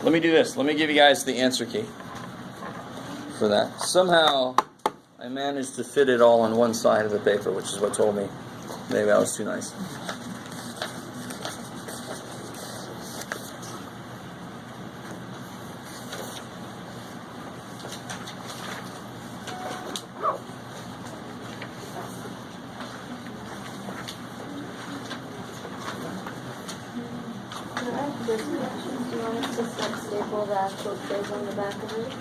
let me do this. Let me give you guys the answer key for that. Somehow, I managed to fit it all on one side of the paper, which is what told me maybe I was too nice. Do you want us to staple the actual quiz on the back of it?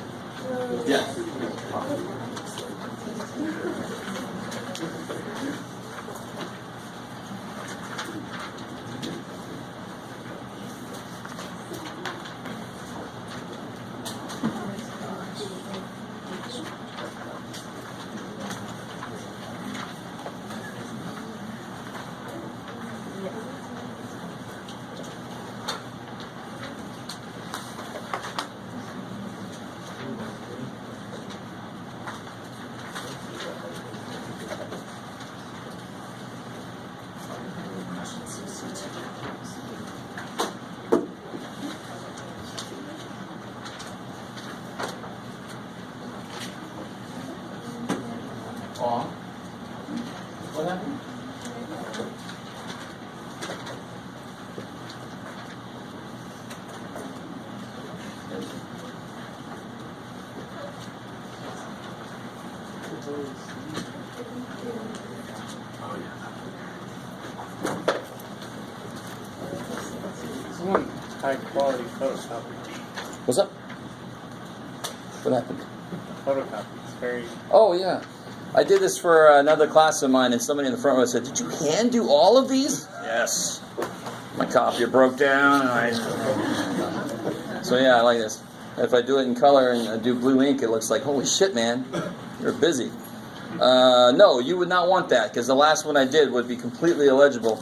Yes. What happened? Someone high quality photocopy. What's up? What happened? Photocopy. It's very. Oh, yeah. I did this for another class of mine, and somebody in the front row said, "Did you hand do all of these?" Yes. My copier broke down, and So yeah, I like this. If I do it in color and I do blue ink, it looks like, holy shit, man, you're busy. No, you would not want that, because the last one I did would be completely illegible.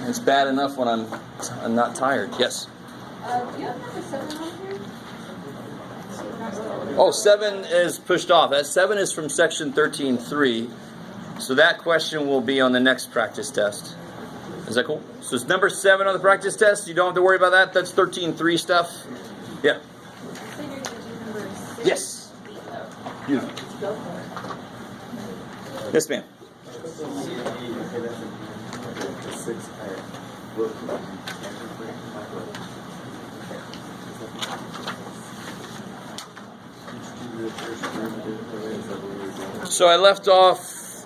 It's bad enough when I'm not tired. Yes? Do you have number 7 on here? Oh, 7 is pushed off. That 7 is from section 13.3. So that question will be on the next practice test. Is that cool? So it's number 7 on the practice test. You don't have to worry about that. That's 13.3 stuff. Yeah. Yes. Beautiful. Yes, ma'am. So I left off,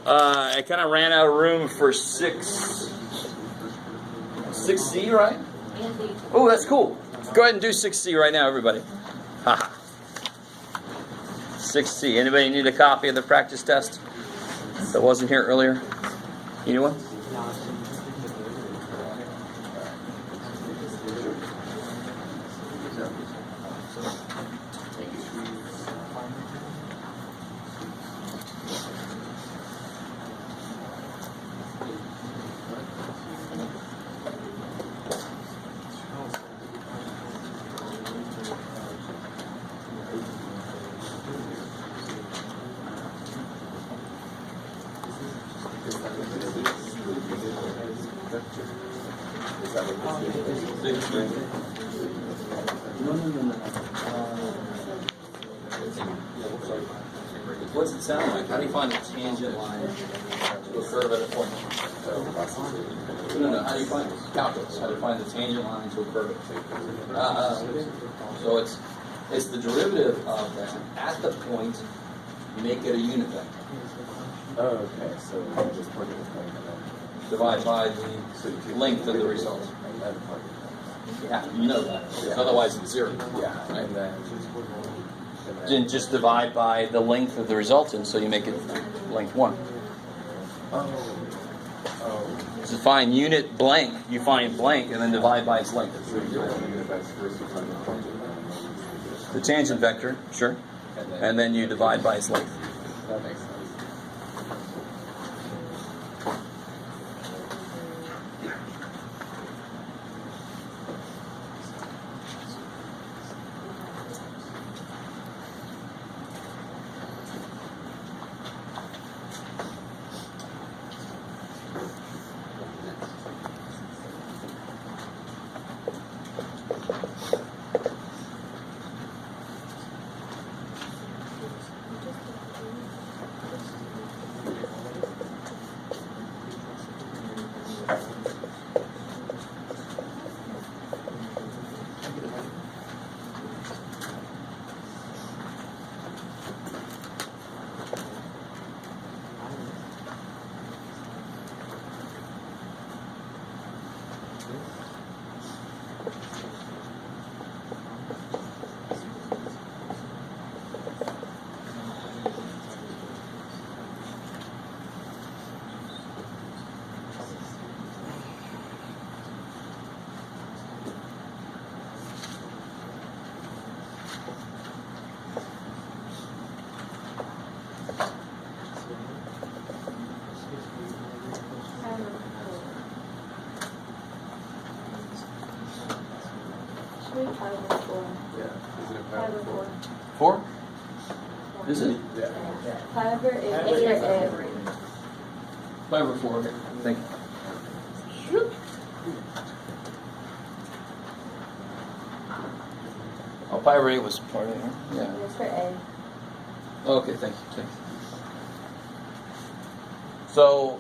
I kind of ran out of room for 6C, right? Oh, that's cool. Go ahead and do 6C right now, everybody. Ha. 6C. Anybody need a copy of the practice test that wasn't here earlier? Anyone? What's it sound like? How do you find a tangent line to a curve at a point? No. How do you find calculus? How do you find the tangent line to a curve? So it's the derivative of that at the point. Make it a unit vector. Oh, okay. So just put it in Divide by the length of the result. Yeah, you know that. Yeah. Otherwise it's 0. Yeah. Right? And then Just divide by the length of the resultant, so you make it length 1. To find unit blank, you find blank and then divide by its length. The tangent vector, sure. And then you divide by its length. That makes sense. Should we 5 or 4? Yeah. Isn't it 5 or 4? 4? Is it? Yeah. 5 or 8? 8 or 8? 5 or 4, okay. Thank you. Oh, 5 or 8 was part of it, huh? Yeah. It's for A. Okay, thank you. Thank you. So,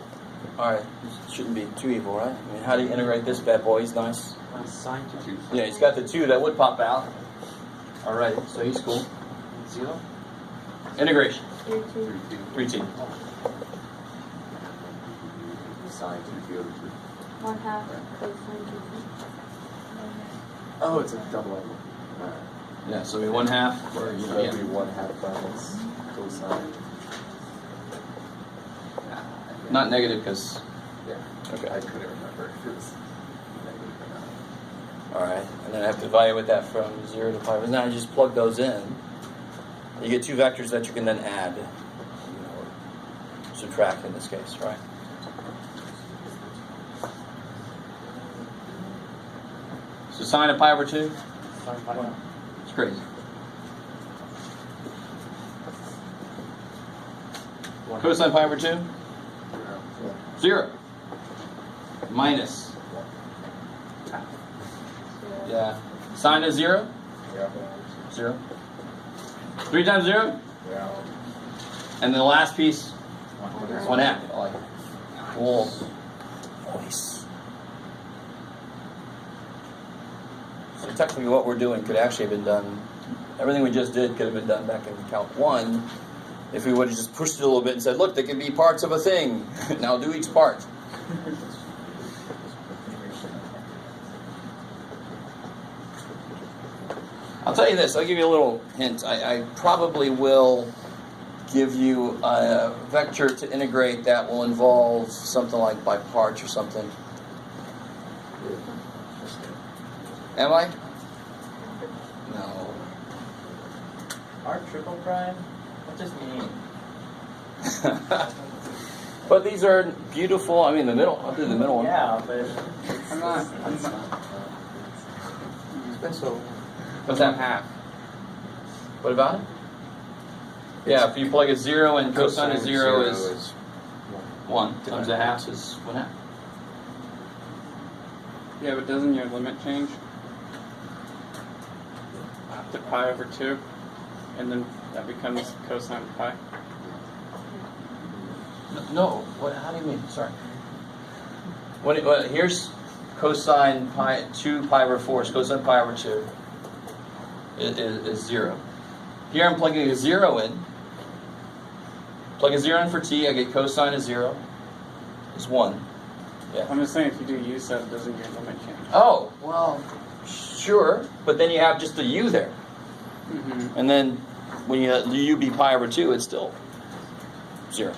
alright, this shouldn't be too evil, right? I mean, how do you integrate this bad boy? He's nice. Sine to 2. Yeah, he's got the 2 that would pop out. Alright, so he's cool. 0. Integration. 3, 2. 3t. Sine to the other 2. 1/2 cosine 2t. Oh, it's a double angle. Alright. Yeah, so we 1/2 or So that'd be 1/2 minus cosine. not negative because Yeah. okay. I couldn't remember if it was negative or not. Alright, and then I have to evaluate that from 0 to 5. And now I just plug those in. You get 2 vectors that you can then add, or subtract in this case, right? So sine of pi over 2, Sine pi. it's crazy. 1. Cosine pi over 2, 0. 0. Minus, yeah. Sine of 0, Yeah. 0. 3 times 0, Yeah. and then the last piece, 1/2. 1/2. I like it. Cool. Nice. So technically what we're doing could actually have been done, everything we just did could have been done back in Calc 1 if we would have just pushed it a little bit and said, look, they can be parts of a thing. Now do each part. I'll tell you this, I'll give you a little hint. I probably will give you a vector to integrate that will involve something like by parts or something. Am I? No. R triple prime? What does it mean? But these are beautiful. I mean, the middle. I'll do the middle one. Yeah, but I'm not. so What's that? half. What about it? Yeah, if you plug a 0 and cosine of 0 is 1 times a half is 1/2. Yeah, but doesn't your limit change to pi over 2? And then that becomes cosine pi? No. What? How do you mean? Sorry. Here's cosine pi 2 pi over 4. So cosine pi over 2 is 0. Here I'm plugging a 0 in. Plug a 0 in for t. I get cosine of 0 is 1. Yeah. I'm just saying, if you do use that, doesn't your limit change? Oh, well, sure. But then you have just the u there. Mm-hmm. And then when you u be pi over 2, it's still 0.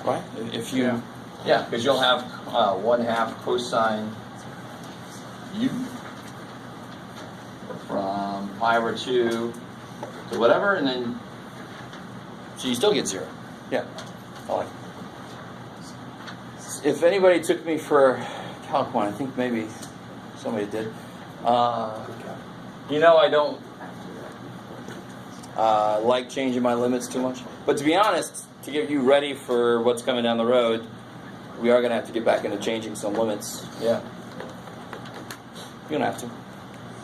Right? If you, yeah, because you'll have 1/2 cosine u from pi over 2 to whatever, and then, so you still get 0. Yeah, I like it. If anybody took me for Calc 1, I think maybe somebody did. You know I don't like changing my limits too much. But to be honest, to get you ready for what's coming down the road, we are going to have to get back into changing some limits. Yeah. You don't have to.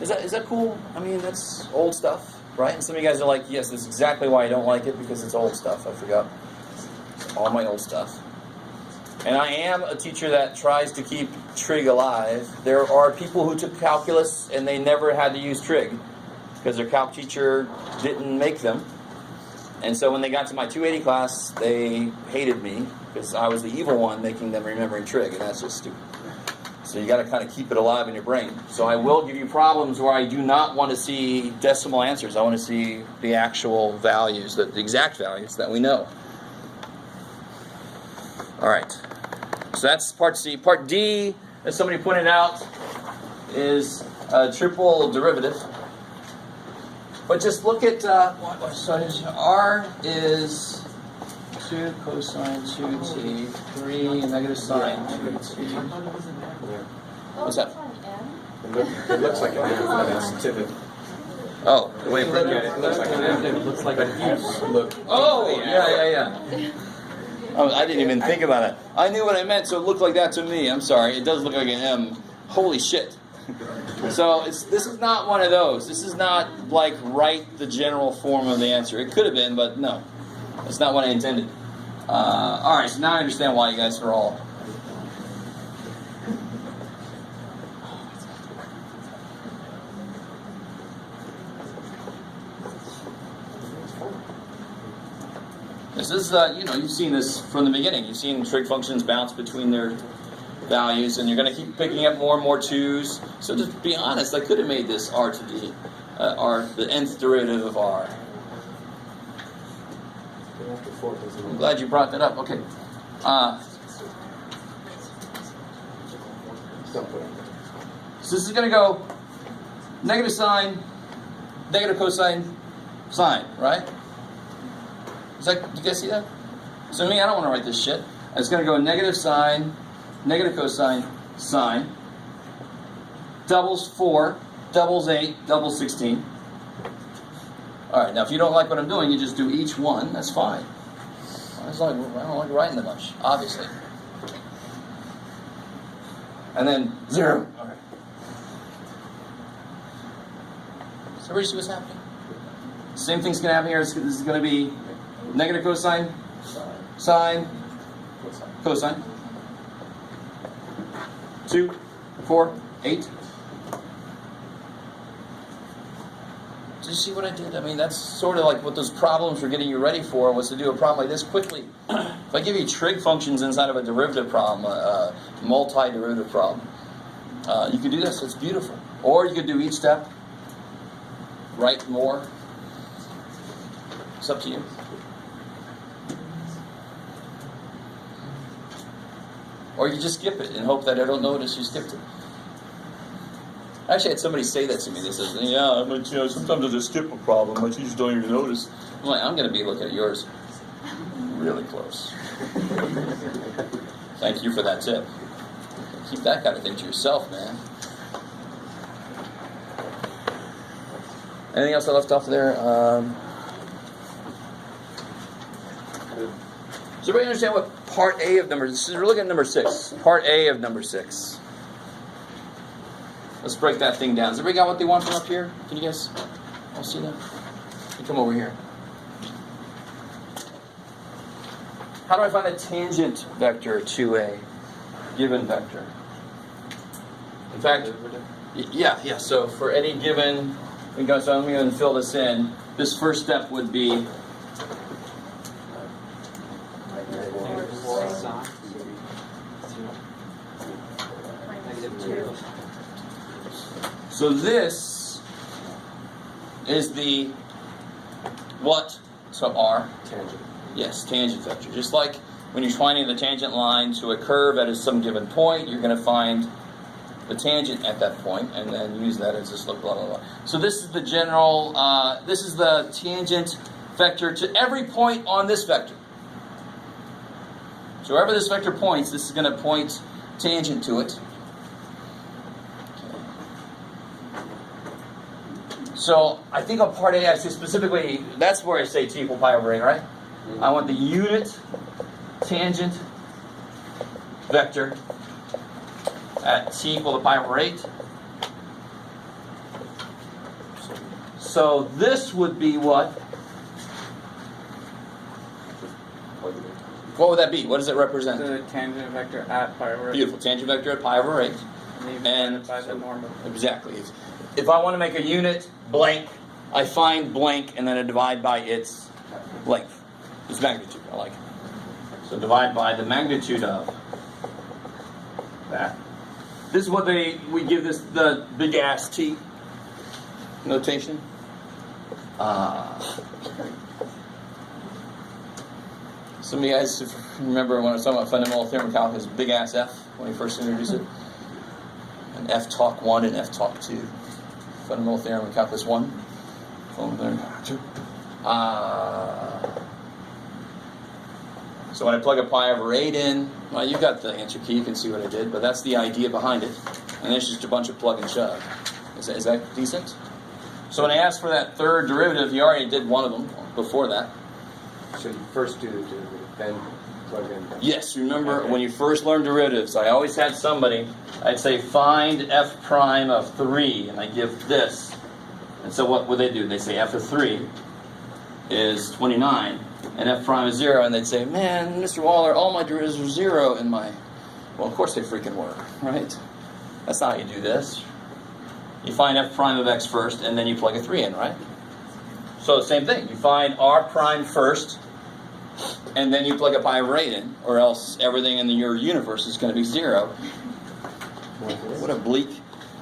Is that cool? I mean, that's old stuff, right? And some of you guys are like, yes, this is exactly why I don't like it, because it's old stuff. I forgot all my old stuff. And I am a teacher that tries to keep trig alive. There are people who took calculus and they never had to use trig because their calc teacher didn't make them. And so when they got to my 280 class, they hated me because I was the evil one making them remembering trig, and that's just stupid. So you got to kind of keep it alive in your brain. So I will give you problems where I do not want to see decimal answers. I want to see the actual values, the exact values that we know. All right. So that's part C. Part D, as somebody pointed out, is a triple derivative. But just look at R is 2 cosine 2t, 3 negative sine 2t. What's that? It looks like an M, but it's to the. Oh, the way Look at it, it looks like an M. It looks like But a you look. Oh, yeah. Oh, I didn't even think about it. I knew what I meant, so it looked like that to me. I'm sorry. It does look like an M. Holy shit. So this is not one of those. This is not like write the general form of the answer. It could have been, but no. That's not what I intended. All right, so now I understand why you guys are all... This is, you've seen this from the beginning. You've seen trig functions bounce between their values, and you're going to keep picking up more and more 2's. So just be honest, I could have made this r to d, the nth derivative of r. I'm glad you brought that up. Okay. So this is going to go negative sine, negative cosine, sine, right? Do you guys see that? So me, I don't want to write this shit. It's going to go negative sine, negative cosine, sine, doubles 4, doubles 8, doubles 16. All right, now if you don't like what I'm doing, you just do each one. That's fine. I don't like writing that much, obviously. And then 0. All right. So everybody see what's happening? Same thing's going to happen here. This is going to be negative cosine, sine, cosine. 2, 4, 8. Did you see what I did? I mean, that's sort of like what those problems were getting you ready for, was to do a problem like this quickly. If I give you trig functions inside of a derivative problem, a multi-derivative problem, you could do this. It's beautiful. Or you could do each step, write more. It's up to you. Or you just skip it and hope that I don't notice you skipped it. Actually, I had somebody say that to me. They said, "Yeah, but sometimes I just skip a problem, but you just don't even notice." I'm like, I'm going to be looking at yours really close. Thank you for that tip. Keep that kind of thing to yourself, man. Anything else I left off there? Does everybody understand what part A of number... We're looking at number 6. Part A of number 6. Let's break that thing down. Has everybody got what they want from up here? Can you guys all see that? You come over here. How do I find the tangent vector to a given vector? In fact, yeah. So for any given... So I'm going to go and fill this in. This first step would be... So this is the what sub r? Tangent. Yes, tangent vector. Just like when you're finding the tangent line to a curve at some given point, you're going to find the tangent at that point, and then use that as just blah, blah, blah. So this is the general, this is the tangent vector to every point on this vector. So wherever this vector points, this is going to point tangent to it. So I think on part A, I say specifically, that's where I say t equal pi over a, right? I want the unit tangent vector at t equal to pi over 8. So this would be what? What would that be? What does it represent? The tangent vector at pi over 8. Beautiful. Tangent vector at pi over 8. And by the norm. Exactly. If I want to make a unit blank, I find blank and then I divide by its Length. It's magnitude. I like it. So divide by the magnitude of that. This is what we give this the big ass T notation. Some of you guys remember when I was talking about fundamental theorem calculus, big ass F when we first introduced it, and F talk 1 and F talk 2. Fundamental theorem of calculus 1. Fundamental theorem 2. So when I plug a pi over 8 in, well, you've got the answer key, you can see what I did, but that's the idea behind it. And it's just a bunch of plug and shove. Is that decent? So when I asked for that third derivative, you already did one of them before that. So you first do the derivative, then plug in. Yes, remember when you first learned derivatives, I always had somebody, I'd say find f prime of 3, and I give this. And so what would they do? They say f of 3 is 29. And f prime is 0, and they'd say, man, Mr. Waller, all my derivatives are 0 in my... Well, of course they freaking were, right? That's not how you do this. You find f prime of x first, and then you plug a 3 in, right? So same thing. You find r prime first, and then you plug a pi over 8 in, or else everything in your universe is going to be 0. What a bleak...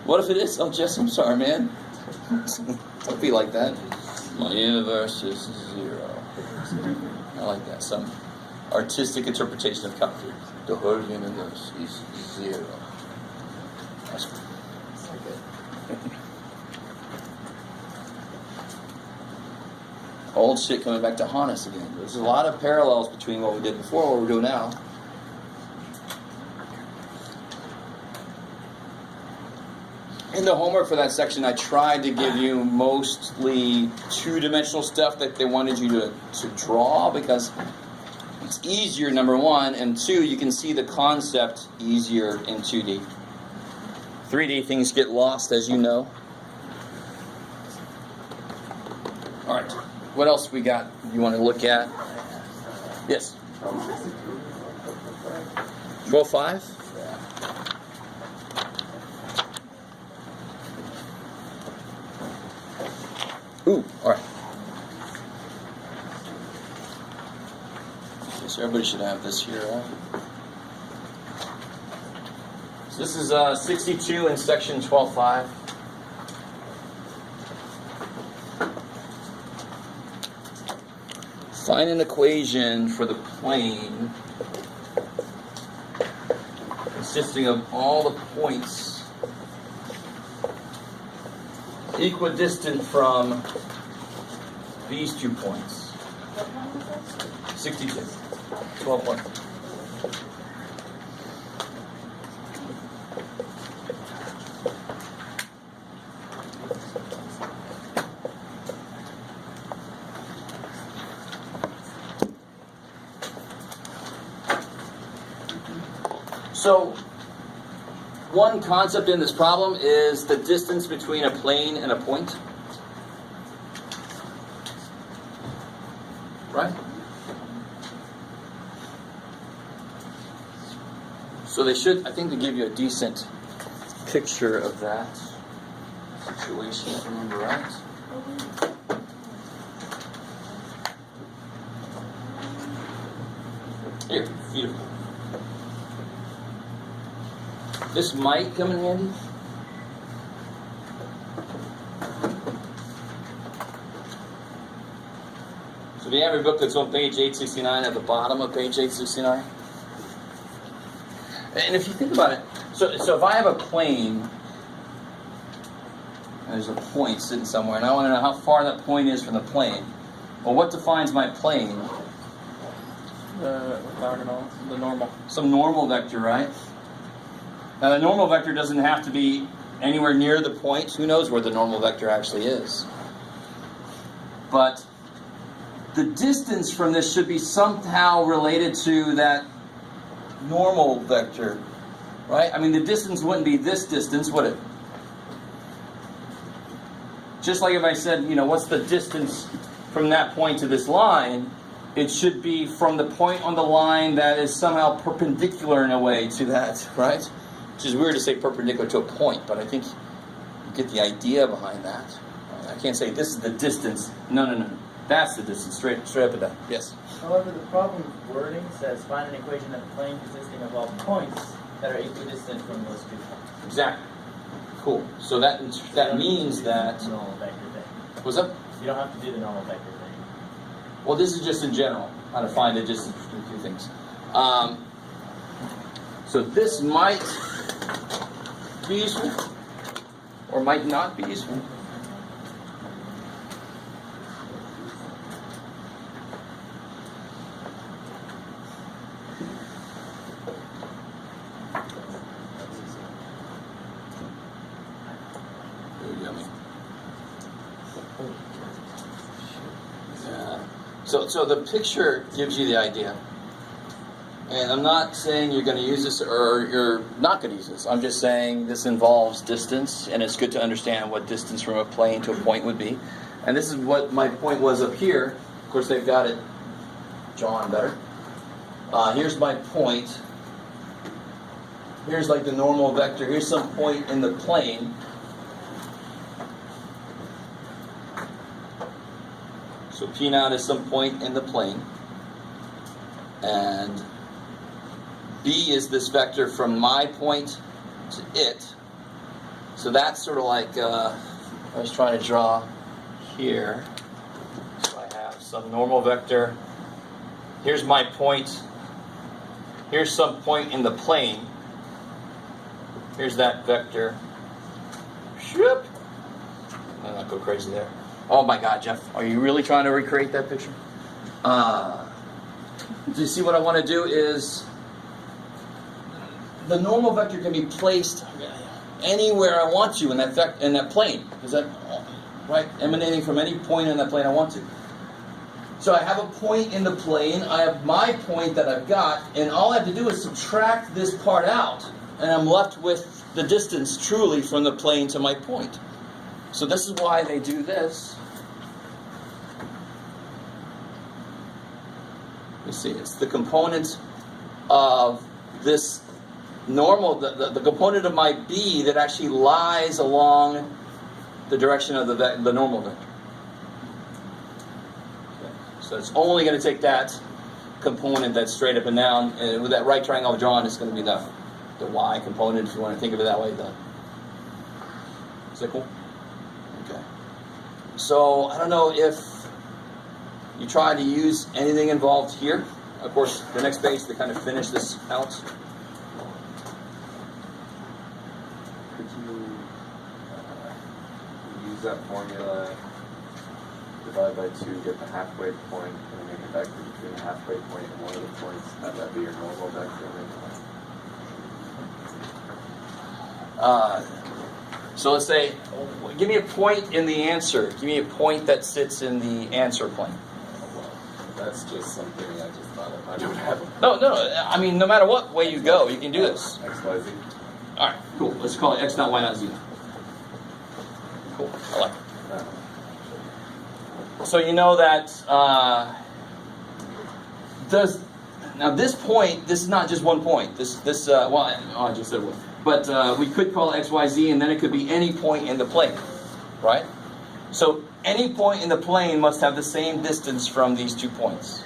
What if it is? Oh, Jess, I'm sorry, man. Don't be like that. My universe is 0. I like that. Some artistic interpretation of calculus. The whole universe is 0. That's good. Old shit coming back to haunt us again. There's a lot of parallels between what we did before and what we're doing now. In the homework for that section, I tried to give you mostly two-dimensional stuff that they wanted you to draw because it's easier, number one, and two, you can see the concept easier in 2D. 3D things get lost, as you know. All right, what else we got you want to look at? Yes? 12.5? Ooh, all right. So everybody should have this here. So this is 62 in section 12.5. Find an equation for the plane consisting of all the points equidistant from these 2 points. 62. 12.1. So, one concept in this problem is the distance between a plane and a point. Right? So they should, I think, they give you a decent picture of that situation, if I remember right. Here, beautiful. This might come in handy. So if you have your book that's on page 869, at the bottom of page 869. And if you think about it, so if I have a plane, and there's a point sitting somewhere, and I want to know how far that point is from the plane. Well, what defines my plane? The orthogonal, the normal. Some normal vector, right? Now the normal vector doesn't have to be anywhere near the point. Who knows where the normal vector actually is? But the distance from this should be somehow related to that normal vector, right? I mean, the distance wouldn't be this distance, would it? Just like if I said, you know, what's the distance from that point to this line? It should be from the point on the line that is somehow perpendicular in a way to that, right? Which is weird to say perpendicular to a point, but I think you get the idea behind that. I can't say this is the distance. No. That's the distance, straight up and down. Yes? However, the problem wording says find an equation of a plane consisting of all points that are equidistant from those two points. Exactly. Cool. So that means that... Normal vector thing. What's up? You don't have to do the normal vector thing. Well, this is just in general, how to find it, just a few things. So this might be useful, or might not be useful. So the picture gives you the idea. And I'm not saying you're going to use this or you're not going to use this. I'm just saying this involves distance, and it's good to understand what distance from a plane to a point would be. And this is what my point was up here. Of course, they've got it drawn better. Here's my point. Here's like the normal vector. Here's some point in the plane. So P naught is some point in the plane. And B is this vector from my point to it. So that's sort of like, I was trying to draw here. So I have some normal vector. Here's my point. Here's some point in the plane. Here's that vector. Shoop. I'll not go crazy there. Oh my God, Jeff, are you really trying to recreate that picture? Do you see what I want to do is the normal vector can be placed anywhere I want to in that plane. Is that right? Emanating from any point in that plane I want to. So I have a point in the plane, I have my point that I've got, and all I have to do is subtract this part out, and I'm left with the distance truly from the plane to my point. So this is why they do this. You see, it's the component of this normal, the component of my B that actually lies along the direction of the normal vector. Okay. So it's only going to take that component that's straight up and down, and with that right triangle drawn, it's going to be the Y component, if you want to think of it that way. Is that cool? Okay. So I don't know if you try to use anything involved here. Of course, the next page to kind of finish this out. Could you use that formula, divide by 2, get the halfway point, and make a vector between the halfway point and one of the points, have that be your normal vector? So let's say, give me a point in the answer. Give me a point that sits in the answer plane. That's just something I just thought of. I don't have No. I mean, no matter what way you go, you can do this. X, Y, Z. All right, cool. Let's call it X naught, Y naught, Z naught. Cool. I like it. So you know that now this point. This is not just one point. Well, I just said one. But we could call it X, Y, Z, and then it could be any point in the plane, right? So any point in the plane must have the same distance from these 2 points.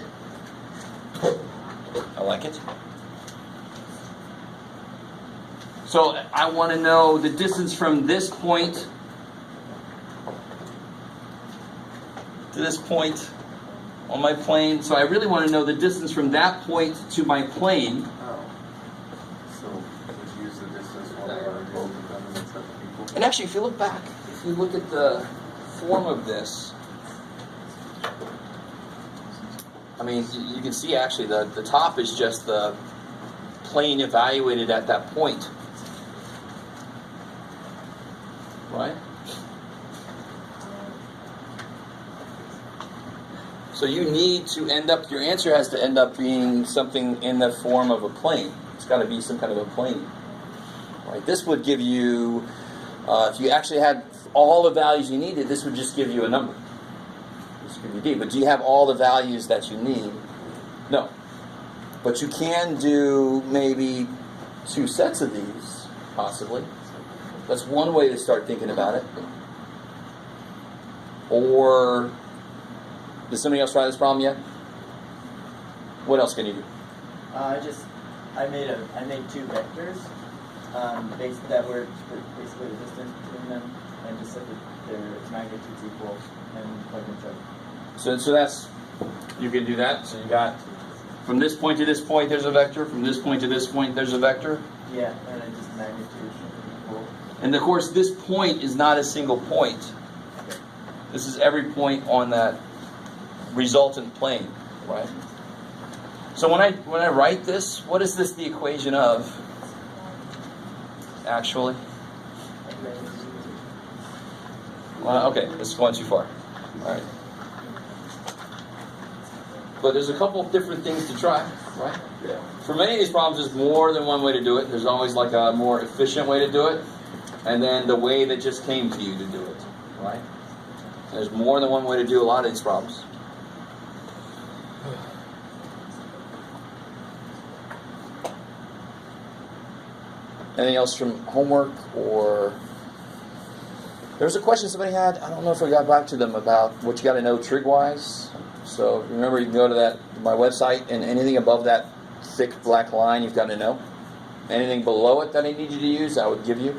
I like it. So I want to know the distance from this point to this point on my plane. So I really want to know the distance from that point to my plane. Oh. So would you use the distance formula on both of them and set them equal? And actually, if you look back, if you look at the form of this, I mean, you can see actually the top is just the plane evaluated at that point. Right? So you need to end up, your answer has to end up being something in the form of a plane. It's got to be some kind of a plane. Right? This would give you, if you actually had all the values you needed, this would just give you a number. This would give you D. But do you have all the values that you need? No. But you can do maybe 2 sets of these, possibly. That's one way to start thinking about it. Or Did somebody else try this problem yet? What else can you do? I made two vectors, that were basically the distance between them, and just said that their magnitudes equal, and plug each other. So that's, you can do that. So you got from this point to this point, there's a vector. From this point to this point, there's a vector. Yeah, and then just magnitude equal. And of course, this point is not a single point. This is every point on that resultant plane, right? So when I write this, what is this the equation of? Actually, well, okay, this is going too far. All right, but there's a couple of different things to try, right? Yeah. For many of these problems, there's more than one way to do it. There's always like a more efficient way to do it, and then the way that just came to you to do it, right? There's more than one way to do a lot of these problems. Anything else from homework, or there's a question somebody had. I don't know if we got back to them about what you got to know trig-wise. So remember, you can go to my website, and anything above that thick black line, you've got to know. Anything below it that I need you to use, I would give you.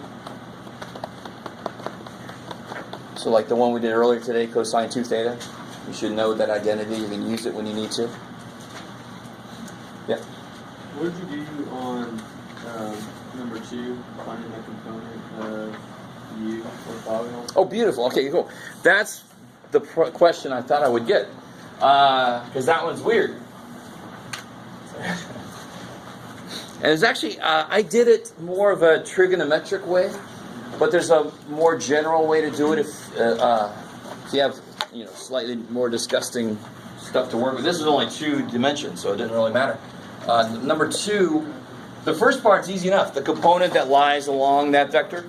So like the one we did earlier today, cosine 2 theta, you should know that identity. You can use it when you need to. Yeah. What did you do on number 2, finding the component of U orthogonal? Oh, beautiful. Okay, cool. That's the question I thought I would get, because that one's weird. And it's actually, I did it more of a trigonometric way, but there's a more general way to do it if you have, slightly more disgusting stuff to work with. This is only 2 dimensions, so it didn't really matter. Number 2, the first part's easy enough. The component that lies along that vector.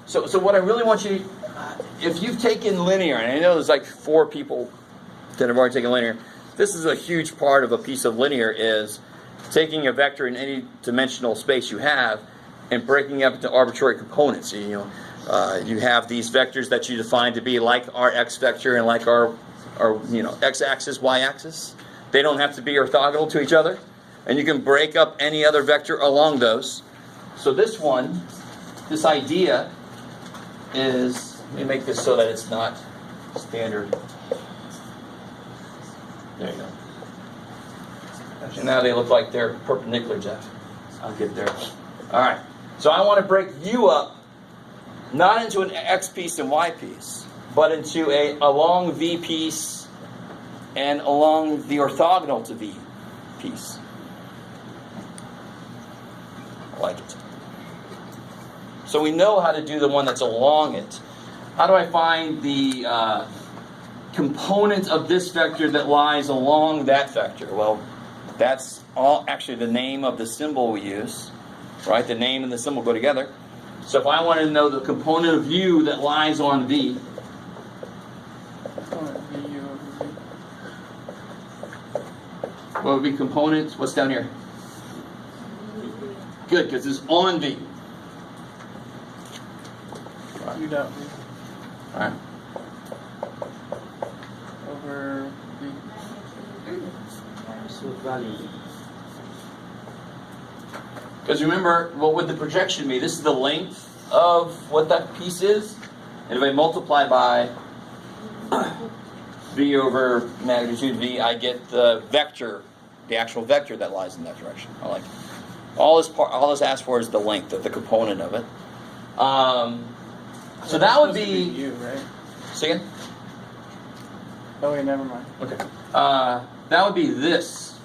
So what I really want you, if you've taken linear, and I know there's like 4 people that have already taken linear, this is a huge part of a piece of linear, is taking a vector in any dimensional space you have and breaking it up into arbitrary components. You have these vectors that you define to be like our x vector and like our x-axis, y-axis. They don't have to be orthogonal to each other. And you can break up any other vector along those. So this one, this idea is, let me make this so that it's not standard. There you go. And now they look like they're perpendicular, Jeff. I'll get there. All right. So I want to break U up, not into an X piece and Y piece, but into a along V piece and along the orthogonal to V piece. I like it. So we know how to do the one that's along it. How do I find the component of this vector that lies along that vector? Well, that's all actually the name of the symbol we use, right? The name and the symbol go together. So if I wanted to know the component of U that lies on V, what would be components? What's down here? Good, because it's on V. U dot V All right. over V. Because remember, what would the projection be? This is the length of what that piece is. And if I multiply by V over magnitude V, I get the vector, the actual vector that lies in that direction. I like it. All this asks for is the length of the component of it. So that would be U, right? say again? Oh wait, never mind. Okay. That would be this.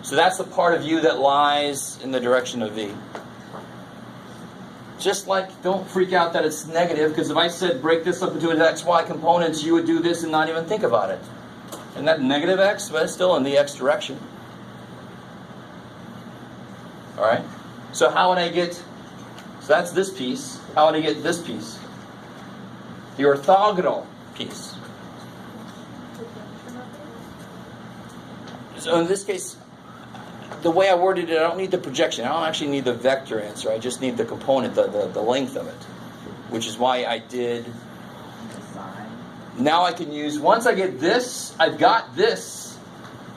So that's the part of U that lies in the direction of V. Just like, don't freak out that it's negative, because if I said break this up into its XY components, you would do this and not even think about it. And that negative X, but it's still in the X direction. Alright? So how would I get, so that's this piece. How would I get this piece? The orthogonal piece. So in this case, the way I worded it, I don't need the projection. I don't actually need the vector answer. I just need the component, the length of it. Which is why I did Now I can use, once I get this, I've got this,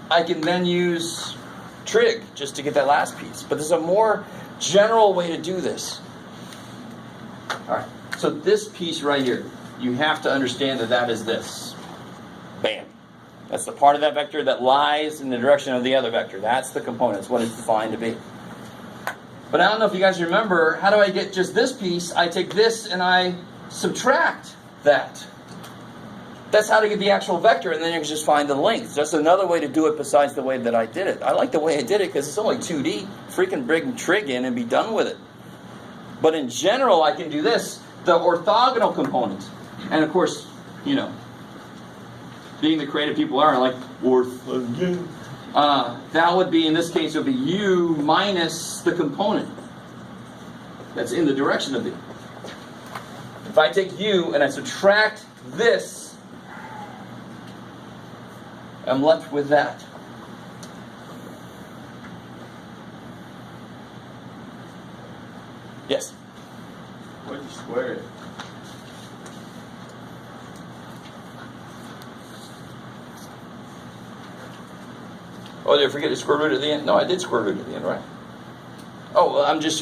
I can then use trig just to get that last piece. But there's a more general way to do this. All right, so this piece right here, you have to understand that that is this. Bam. That's the part of that vector that lies in the direction of the other vector. That's the component. That's what it's defined to be. But I don't know if you guys remember, how do I get just this piece? I take this and I subtract that. That's how to get the actual vector, and then you can just find the length. Just another way to do it besides the way that I did it. I like the way I did it because it's only 2D. Freaking bring trig in and be done with it. But in general, I can do this, the orthogonal component. And of course, you know, being the creative people are, like, orthogonal. That would be, in this case, it would be u minus the component that's in the direction of the. If I take u and I subtract this, I'm left with that. Yes? Why'd you square it? Oh, did I forget to square root at the end? No, I did square root at the end, right? Oh, well, I'm just